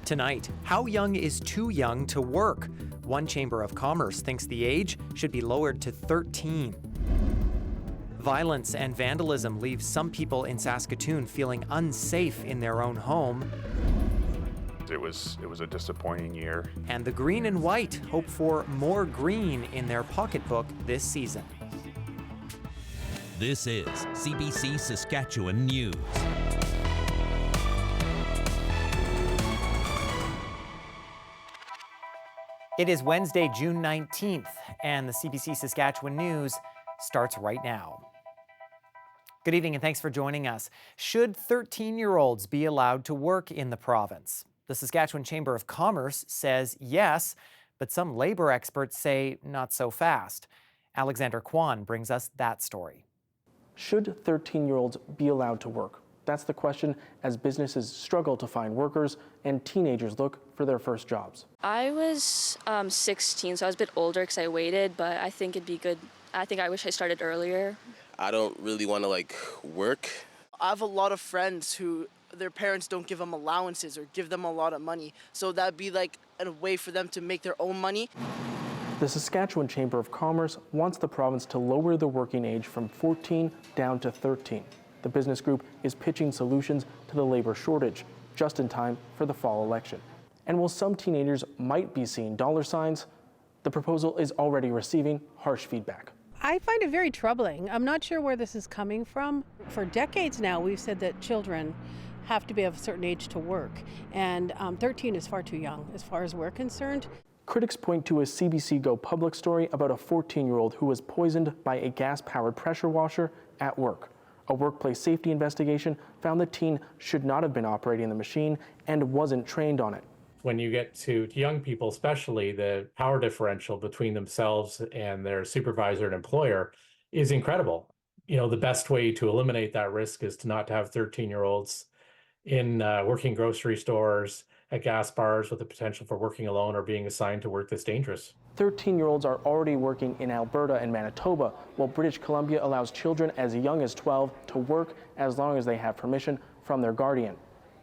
Tonight, how young is too young to work? One chamber of commerce thinks the age should be lowered to 13. Violence and vandalism leave some people in Saskatoon feeling unsafe in their own home. It was a disappointing year. And the green and white hope for more green in their pocketbook this season. This is CBC Saskatchewan News. It is Wednesday, June 19th, and the CBC Saskatchewan News starts right now. Good evening and thanks for joining us. Should 13-year-olds be allowed to work in the province? The Saskatchewan Chamber of Commerce says yes, but some labor experts say not so fast. Alexander Kwan brings us that story. Should 13-year-olds be allowed to work? That's the question as businesses struggle to find workers and teenagers look for their first jobs. I was 16, so I was a bit older because I waited, but I think it'd be good. I wish I started earlier. I don't really want to work. I have a lot of friends who their parents don't give them allowances or give them a lot of money. So that'd be a way for them to make their own money. The Saskatchewan Chamber of Commerce wants the province to lower the working age from 14 down to 13. The business group is pitching solutions to the labor shortage just in time for the fall election. And while some teenagers might be seeing dollar signs, the proposal is already receiving harsh feedback. I find it very troubling. I'm not sure where this is coming from. For decades now, we've said that children have to be of a certain age to work, and 13 is far too young as far as we're concerned. Critics point to a CBC Go public story about a 14-year-old who was poisoned by a gas-powered pressure washer at work. A workplace safety investigation found the teen should not have been operating the machine and wasn't trained on it. When you get to young people, especially, the power differential between themselves and their supervisor and employer is incredible. The best way to eliminate that risk is to not have 13-year-olds in working grocery stores, at gas bars with the potential for working alone or being assigned to work that's dangerous. 13-year-olds are already working in Alberta and Manitoba, while British Columbia allows children as young as 12 to work as long as they have permission from their guardian.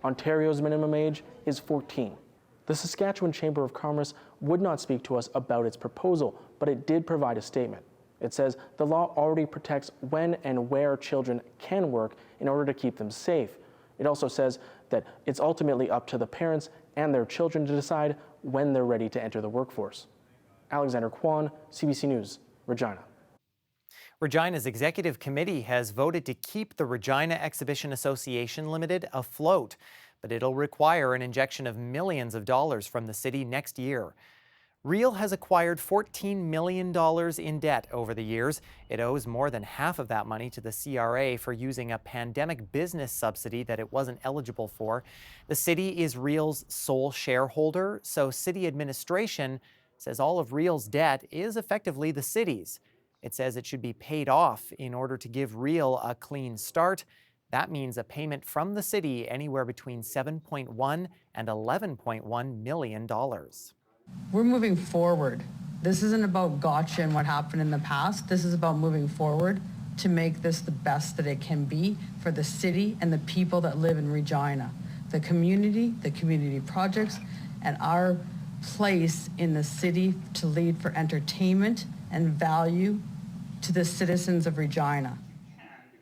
Ontario's minimum age is 14. The Saskatchewan Chamber of Commerce would not speak to us about its proposal, but it did provide a statement. It says the law already protects when and where children can work in order to keep them safe. It also says that it's ultimately up to the parents and their children to decide when they're ready to enter the workforce. Alexander Kwan, CBC News, Regina. Regina's executive committee has voted to keep the Regina Exhibition Association Limited afloat, but it'll require an injection of millions of dollars from the city next year. Reel has acquired $14 million in debt over the years. It owes more than half of that money to the CRA for using a pandemic business subsidy that it wasn't eligible for. The city is Reel's sole shareholder, so city administration says all of Reel's debt is effectively the city's. It says it should be paid off in order to give Reel a clean start. That means a payment from the city anywhere between $7.1 and $11.1 million. We're moving forward. This isn't about gotcha and what happened in the past. This is about moving forward to make this the best that it can be for the city and the people that live in Regina. The community projects, and our place in the city to lead for entertainment and value to the citizens of Regina.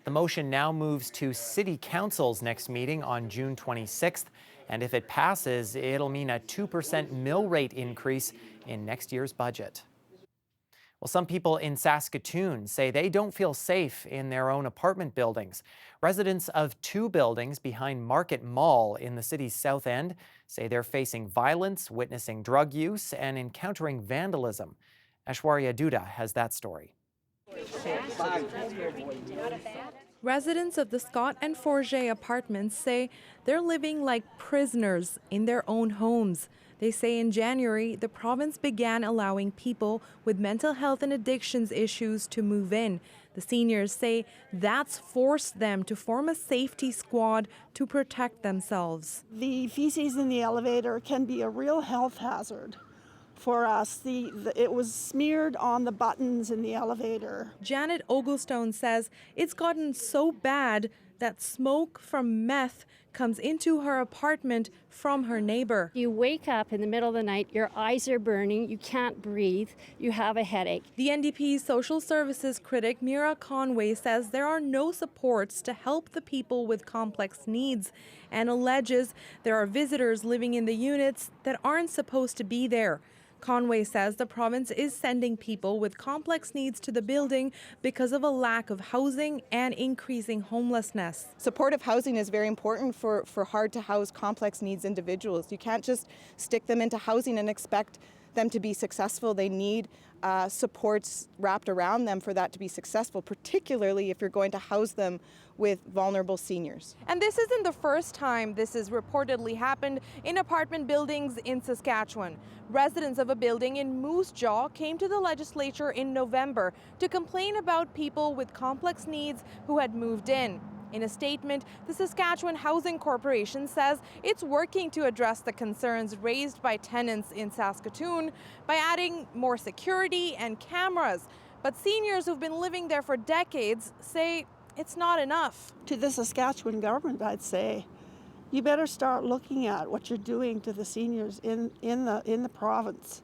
The motion now moves to City Council's next meeting on June 26th, and if it passes, it'll mean a 2% mill rate increase in next year's budget. Well, some people in Saskatoon say they don't feel safe in their own apartment buildings. Residents of two buildings behind Market Mall in the city's south end say they're facing violence, witnessing drug use, and encountering vandalism. Aishwarya Duda has that story. Residents of the Scott and Forget apartments say they're living like prisoners in their own homes. They say in January, the province began allowing people with mental health and addictions issues to move in. The seniors say that's forced them to form a safety squad to protect themselves. The feces in the elevator can be a real health hazard for us. It was smeared on the buttons in the elevator. Janet Oglestone says it's gotten so bad that smoke from meth comes into her apartment from her neighbor. You wake up in the middle of the night, your eyes are burning, you can't breathe, you have a headache. The NDP's social services critic Mira Conway says there are no supports to help the people with complex needs and alleges there are visitors living in the units that aren't supposed to be there. Conway says the province is sending people with complex needs to the building because of a lack of housing and increasing homelessness. Supportive housing is very important for hard to house complex needs individuals. You can't just stick them into housing and expect them to be successful. They need supports wrapped around them for that to be successful, particularly if you're going to house them with vulnerable seniors. And this isn't the first time this has reportedly happened in apartment buildings in Saskatchewan. Residents of a building in Moose Jaw came to the legislature in November to complain about people with complex needs who had moved in. In a statement, the Saskatchewan Housing Corporation says it's working to address the concerns raised by tenants in Saskatoon by adding more security and cameras. But seniors who've been living there for decades say it's not enough. To the Saskatchewan government, I'd say, you better start looking at what you're doing to the seniors in the province,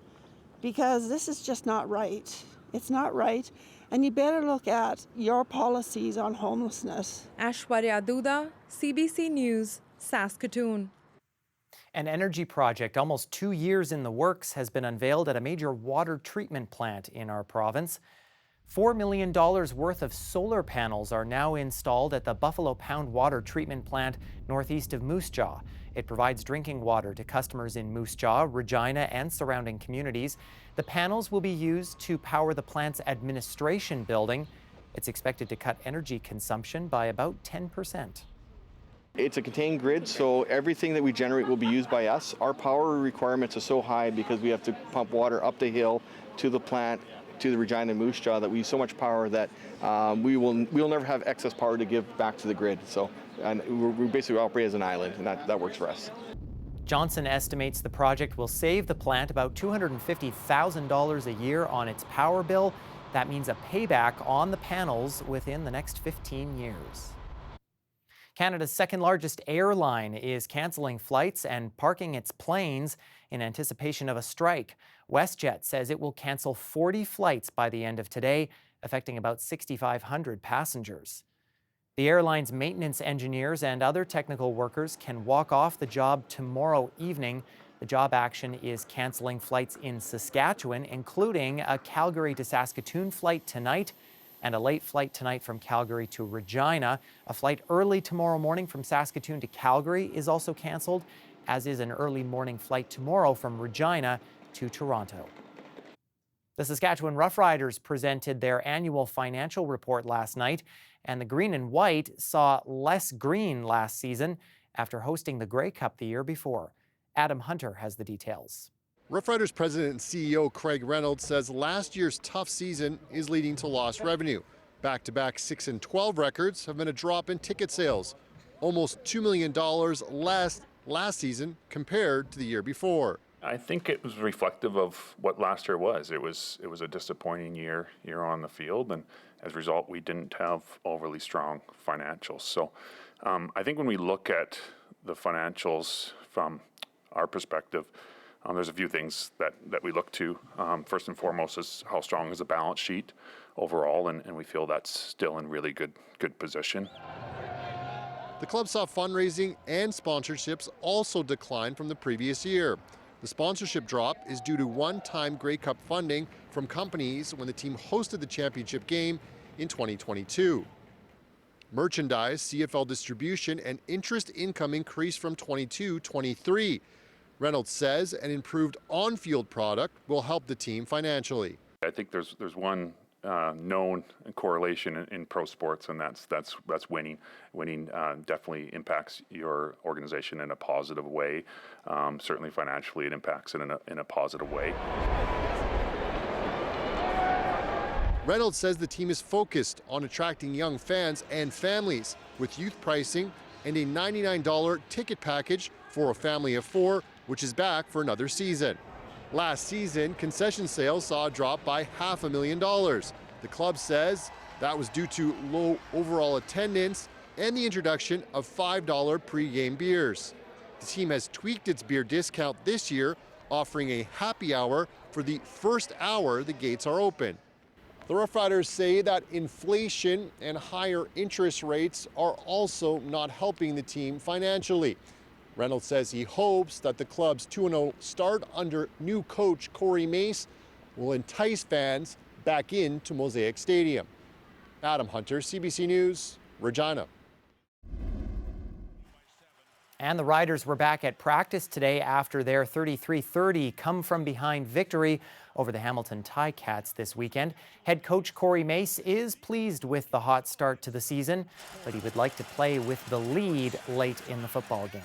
because this is just not right. It's not right. And you better look at your policies on homelessness. Aishwarya Duda, CBC News, Saskatoon. An energy project almost 2 years in the works has been unveiled at a major water treatment plant in our province. $4 million worth of solar panels are now installed at the Buffalo Pound Water Treatment Plant northeast of Moose Jaw. It provides drinking water to customers in Moose Jaw, Regina, and surrounding communities. The panels will be used to power the plant's administration building. It's expected to cut energy consumption by about 10%. It's a contained grid, so everything that we generate will be used by us. Our power requirements are so high because we have to pump water up the hill to the plant, to the Regina and Moose Jaw, that we use so much power that we'll never have excess power to give back to the grid. So we basically operate as an island, and that works for us. Johnson estimates the project will save the plant about $250,000 a year on its power bill. That means a payback on the panels within the next 15 years. Canada's second largest airline is cancelling flights and parking its planes in anticipation of a strike. WestJet says it will cancel 40 flights by the end of today, affecting about 6,500 passengers. The airline's maintenance engineers and other technical workers can walk off the job tomorrow evening. The job action is canceling flights in Saskatchewan, including a Calgary to Saskatoon flight tonight and a late flight tonight from Calgary to Regina. A flight early tomorrow morning from Saskatoon to Calgary is also canceled, as is an early morning flight tomorrow from Regina to Toronto. The Saskatchewan Ruff Riders presented their annual financial report last night, and the Green and White saw less green last season after hosting the Grey Cup the year before. Adam Hunter has the details. Ruff Riders President and CEO Craig Reynolds says last year's tough season is leading to lost revenue. Back-to-back 6 and 12 records have been a drop in ticket sales, almost $2 million less last season compared to the year before. I think it was reflective of what last year was. It was a disappointing year on the field, and as a result, we didn't have overly strong financials. So I think when we look at the financials from our perspective, there's a few things that we look to. First and foremost is how strong is the balance sheet overall, and we feel that's still in really good position. The club saw fundraising and sponsorships also decline from the previous year. The sponsorship drop is due to one-time Grey Cup funding from companies when the team hosted the championship game in 2022. Merchandise, CFL distribution, and interest income increased from 22-23. Reynolds says an improved on-field product will help the team financially. I think there's one known correlation in pro sports, and that's winning. Winning definitely impacts your organization in a positive way. Certainly financially, it impacts it in a positive way. Reynolds says the team is focused on attracting young fans and families with youth pricing and a $99 ticket package for a family of 4, which is back for another season. Last season, concession sales saw a drop by $500,000. The club says that was due to low overall attendance and the introduction of $5 pre-game beers. The team has tweaked its beer discount this year, offering a happy hour for the first hour the gates are open. The Ruff Riders say that inflation and higher interest rates are also not helping the team financially. Reynolds says he hopes that the club's 2-0 start under new coach Willie Mays will entice fans back into Mosaic Stadium. Adam Hunter, CBC News, Regina. And the Riders were back at practice today after their 33-30 come-from-behind victory over the Hamilton Ticats this weekend. Head coach Willie Mays is pleased with the hot start to the season, but he would like to play with the lead late in the football game.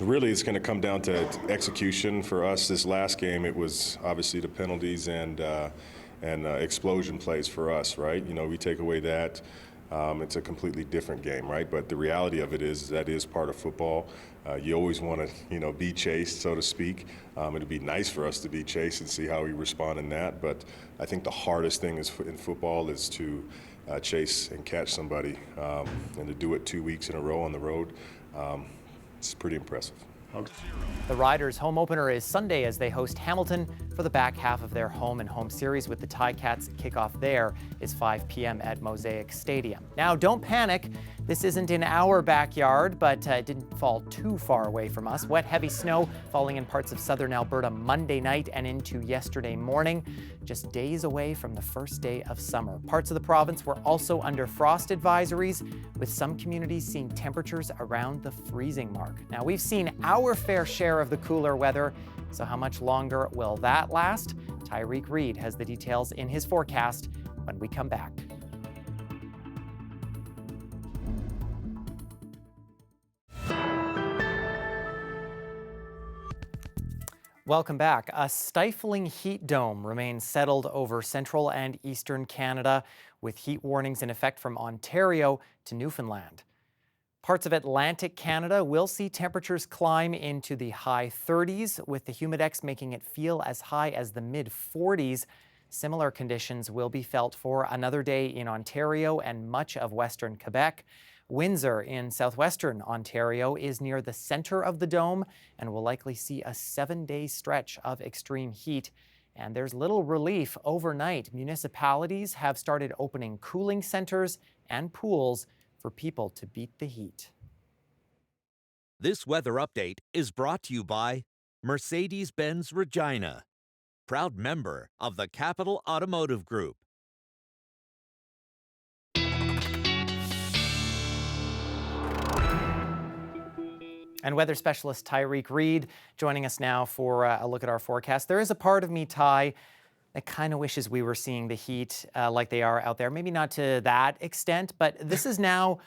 Really, it's going to come down to execution. For us this last game, it was obviously the penalties and explosion plays for us, right? You know, we take away that. It's a completely different game, right? But the reality of it is that is part of football. You always want to, be chased, so to speak. It'd be nice for us to be chased and see how we respond in that. But I think the hardest thing in football is to chase and catch somebody, and to do it 2 weeks in a row on the road. It's pretty impressive. The Riders' home opener is Sunday as they host Hamilton for the back half of their home-and-home series with the Ticats. Kickoff there is 5 p.m. at Mosaic Stadium. Now, don't panic. This isn't in our backyard, but it didn't fall too far away from us. Wet, heavy snow falling in parts of southern Alberta Monday night and into yesterday morning, just days away from the first day of summer. Parts of the province were also under frost advisories, with some communities seeing temperatures around the freezing mark. Now, we've seen our fair share of the cooler weather, so how much longer will that last? Tyreek Reed has the details in his forecast when we come back. Welcome back. A stifling heat dome remains settled over central and eastern Canada, with heat warnings in effect from Ontario to Newfoundland. Parts of Atlantic Canada will see temperatures climb into the high 30s, with the humidex making it feel as high as the mid-40s. Similar conditions will be felt for another day in Ontario and much of western Quebec. Windsor in southwestern Ontario is near the center of the dome and will likely see a 7-day stretch of extreme heat. And there's little relief overnight. Municipalities have started opening cooling centers and pools for people to beat the heat. This weather update is brought to you by Mercedes-Benz Regina, proud member of the Capital Automotive Group. And weather specialist Tyreek Reed joining us now for a look at our forecast. There is a part of me, Ty, that kind of wishes we were seeing the heat like they are out there. Maybe not to that extent, but this is now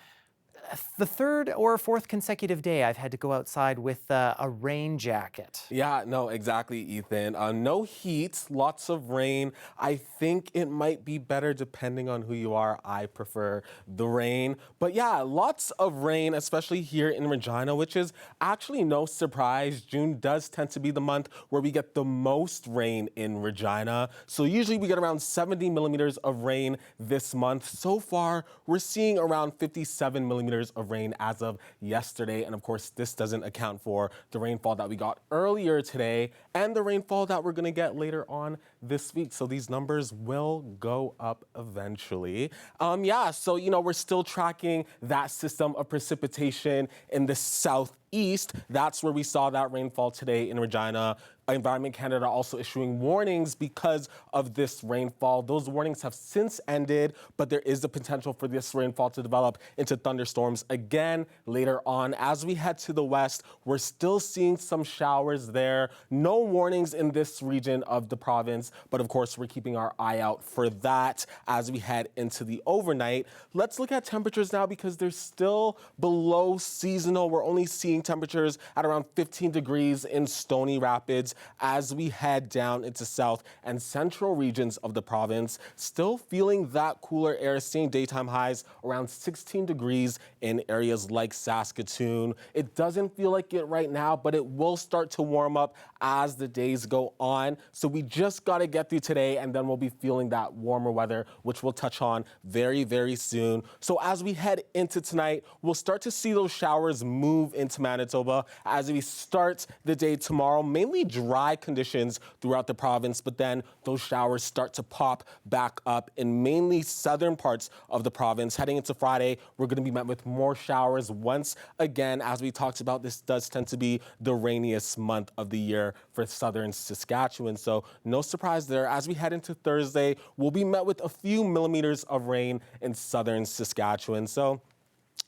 the third or fourth consecutive day I've had to go outside with a rain jacket. Yeah, no, exactly, Ethan. No heat, lots of rain. I think it might be better depending on who you are. I prefer the rain. But yeah, lots of rain, especially here in Regina, which is actually no surprise. June does tend to be the month where we get the most rain in Regina. So usually we get around 70 millimeters of rain this month. So far, we're seeing around 57 millimeters of rain as of yesterday. And of course, this doesn't account for the rainfall that we got earlier today and the rainfall that we're going to get later on this week. So these numbers will go up eventually. So, we're still tracking that system of precipitation in the southeast. That's where we saw that rainfall today in Regina. Environment Canada also issuing warnings because of this rainfall. Those warnings have since ended, but there is the potential for this rainfall to develop into thunderstorms again later on. As we head to the west, we're still seeing some showers there. No warnings in this region of the province, but of course, we're keeping our eye out for that as we head into the overnight. Let's look at temperatures now because they're still below seasonal. We're only seeing temperatures at around 15 degrees in Stony Rapids as we head down into south and central regions of the province. Still feeling that cooler air, seeing daytime highs around 16 degrees in areas like Saskatoon. It doesn't feel like it right now, but it will start to warm up as the days go on. So we just got to to get through today, and then we'll be feeling that warmer weather, which we'll touch on very, very soon. So as we head into tonight, we'll start to see those showers move into Manitoba as we start the day tomorrow. Mainly dry conditions throughout the province, but then those showers start to pop back up in mainly southern parts of the province. Heading into Friday, we're going to be met with more showers once again. As we talked about, this does tend to be the rainiest month of the year for southern Saskatchewan, so no surprise there. As we head into Thursday, we'll be met with a few millimeters of rain in southern Saskatchewan, so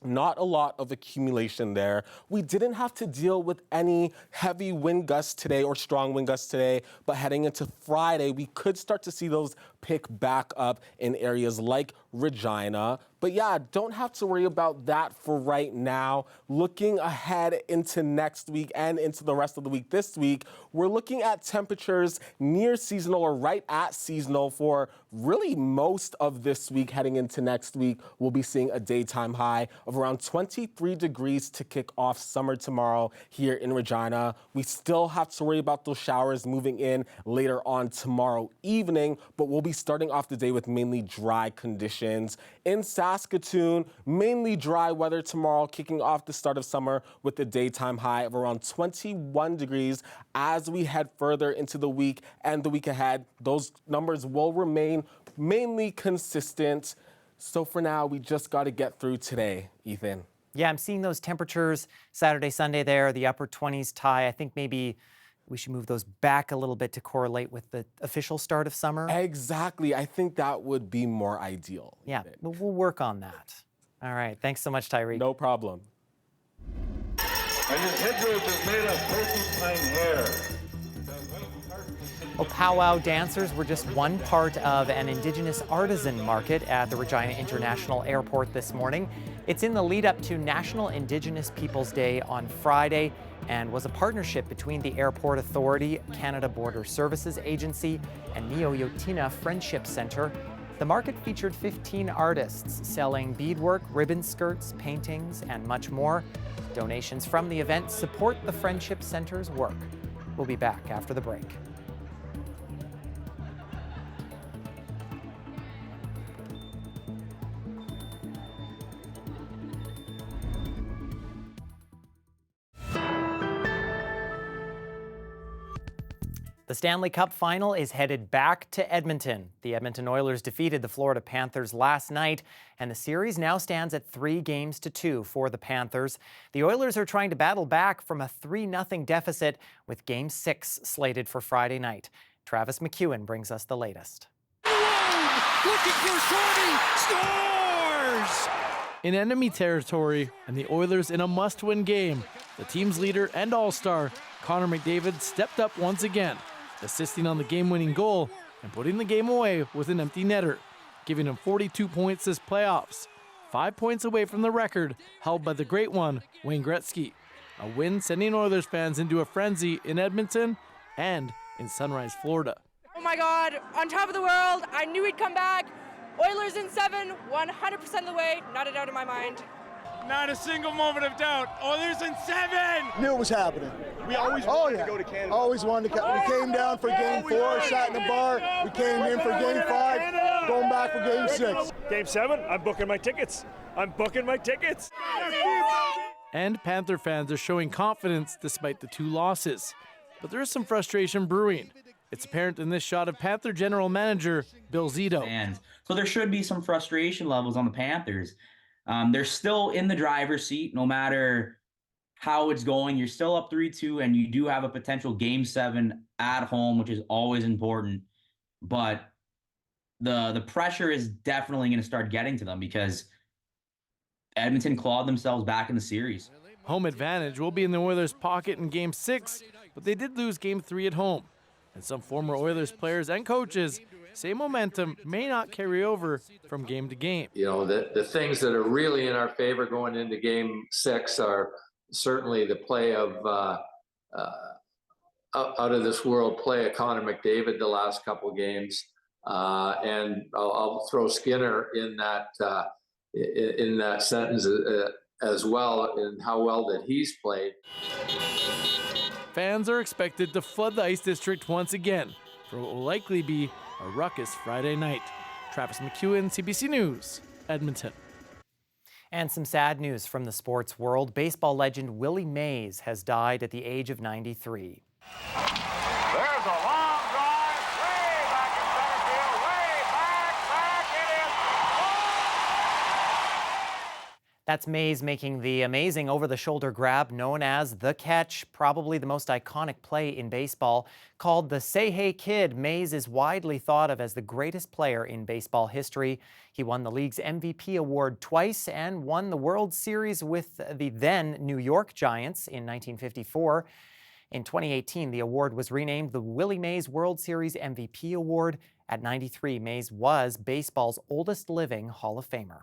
not a lot of accumulation there. We didn't have to deal with any heavy wind gusts today or strong wind gusts today, but heading into Friday, we could start to see those pick back up in areas like Regina. But yeah, don't have to worry about that for right now. Looking ahead into next week and into the rest of the week this week, we're looking at temperatures near seasonal or right at seasonal for really most of this week. Heading into next week, we'll be seeing a daytime high of around 23 degrees to kick off summer tomorrow here in Regina. We still have to worry about those showers moving in later on tomorrow evening, but we'll be starting off the day with mainly dry conditions. In Saskatoon, mainly dry weather tomorrow, kicking off the start of summer with a daytime high of around 21 degrees. As we head further into the week and the week ahead, those numbers will remain mainly consistent. So for now, we just got to get through today, Ethan. Yeah, I'm seeing those temperatures Saturday, Sunday there, the upper 20s tie. I think maybe we should move those back a little bit to correlate with the official start of summer. Exactly. I think that would be more ideal. Yeah, we'll work on that. All right. Thanks so much, Tyreek. No problem. And his headdress is made of porcupine hair. Well, powwow dancers were just one part of an Indigenous artisan market at the Regina International Airport this morning. It's in the lead up to National Indigenous Peoples Day on Friday and was a partnership between the Airport Authority, Canada Border Services Agency, and Neo-Yotina Friendship Center. The market featured 15 artists selling beadwork, ribbon skirts, paintings, and much more. Donations from the event support the Friendship Center's work. We'll be back after the break. The Stanley Cup Final is headed back to Edmonton. The Edmonton Oilers defeated the Florida Panthers last night, and the series now stands at 3-2 for the Panthers. The Oilers are trying to battle back from a 3-0 deficit with Game 6 slated for Friday night. Travis McEwen brings us the latest. Looking for Shorty, scores! In enemy territory, and the Oilers in a must-win game, the team's leader and all-star, Connor McDavid, stepped up once again, assisting on the game-winning goal and putting the game away with an empty netter, giving him 42 points this playoffs, 5 points away from the record held by the great one, Wayne Gretzky. A win sending Oilers fans into a frenzy in Edmonton and in Sunrise, Florida. Oh my God, on top of the world, I knew he'd come back. Oilers in 7, 100% of the way, not a doubt in my mind. Not a single moment of doubt. Oilers in 7! Knew it was happening. We always wanted to go to Canada. Always wanted to. We came down for Game 4, sat in the bar. We came in for Game 5, going back for Game 6. Game 7, I'm booking my tickets. I'm booking my tickets. And Panther fans are showing confidence despite the 2 losses. But there is some frustration brewing. It's apparent in this shot of Panther general manager Bill Zito. So there should be some frustration levels on the Panthers. They're still in the driver's seat no matter how it's going. You're still up 3-2, and you do have a potential Game 7 at home, which is always important. But the pressure is definitely going to start getting to them because Edmonton clawed themselves back in the series. Home advantage will be in the Oilers' pocket in Game 6, but they did lose Game 3 at home. And some former Oilers players and coaches say momentum may not carry over from game to game. You know, the things that are really in our favor going into Game 6 are certainly the play of out of this world play of Connor McDavid the last couple of games, and I'll throw Skinner in that sentence as well, in how well that he's played. Fans are expected to flood the Ice District once again for what will likely be a ruckus Friday night. Travis McEwen, CBC News, Edmonton. And some sad news from the sports world. Baseball legend Willie Mays has died at the age of 93. There's a long drive, way back in center field, way back, it is. That's Mays making the amazing over-the-shoulder grab known as the catch, probably the most iconic play in baseball. Called the Say Hey Kid, Mays is widely thought of as the greatest player in baseball history. He won the league's MVP award twice and won the World Series with the then New York Giants in 1954. In 2018, the award was renamed the Willie Mays World Series MVP Award. At 93, Mays was baseball's oldest living Hall of Famer.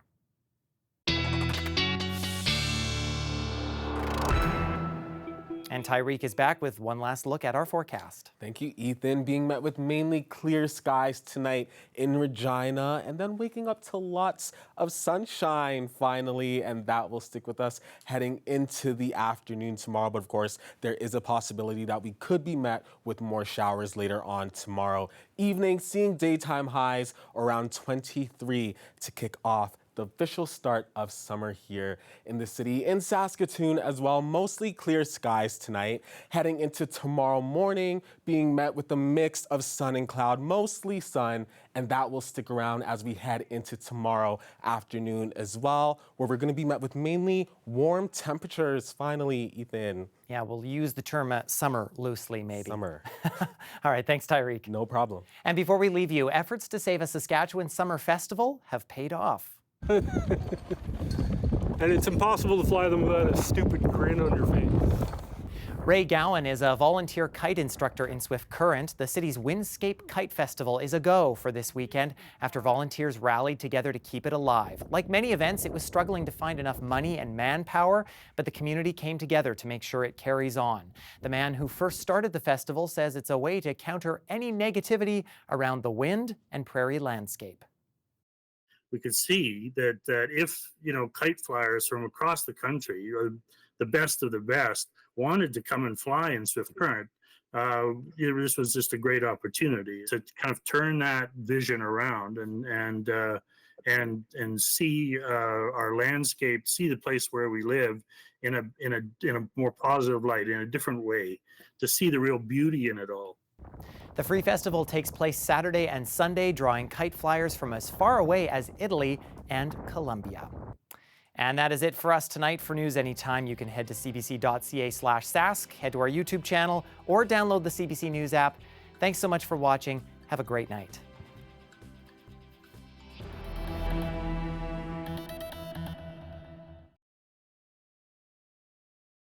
And Tyreek is back with one last look at our forecast. Thank you, Ethan. Being met with mainly clear skies tonight in Regina, and then waking up to lots of sunshine finally, and that will stick with us heading into the afternoon tomorrow. But of course, there is a possibility that we could be met with more showers later on tomorrow evening, seeing daytime highs around 23 to kick off the official start of summer here in the city. In Saskatoon as well, mostly clear skies tonight. Heading into tomorrow morning, being met with a mix of sun and cloud, mostly sun, and that will stick around as we head into tomorrow afternoon as well, where we're going to be met with mainly warm temperatures finally, Ethan. Yeah, we'll use the term summer loosely, maybe. Summer. All right, thanks, Tyreek. No problem. And before we leave you, efforts to save a Saskatchewan summer festival have paid off. And it's impossible to fly them without a stupid grin on your face. Ray Gowan is a volunteer kite instructor in Swift Current. The city's Windscape Kite Festival is a go for this weekend after volunteers rallied together to keep it alive. Like many events, it was struggling to find enough money and manpower, but the community came together to make sure it carries on. The man who first started the festival says it's a way to counter any negativity around the wind and prairie landscape. We could see that if, kite flyers from across the country, the best of the best, wanted to come and fly in Swift Current, this was just a great opportunity to kind of turn that vision around and see our landscape, see the place where we live in a more positive light, in a different way, to see the real beauty in it all. The Free Festival takes place Saturday and Sunday, drawing kite flyers from as far away as Italy and Colombia. And that is it for us tonight. For news anytime, you can head to cbc.ca/Sask, head to our YouTube channel, or download the CBC News app. Thanks so much for watching. Have a great night.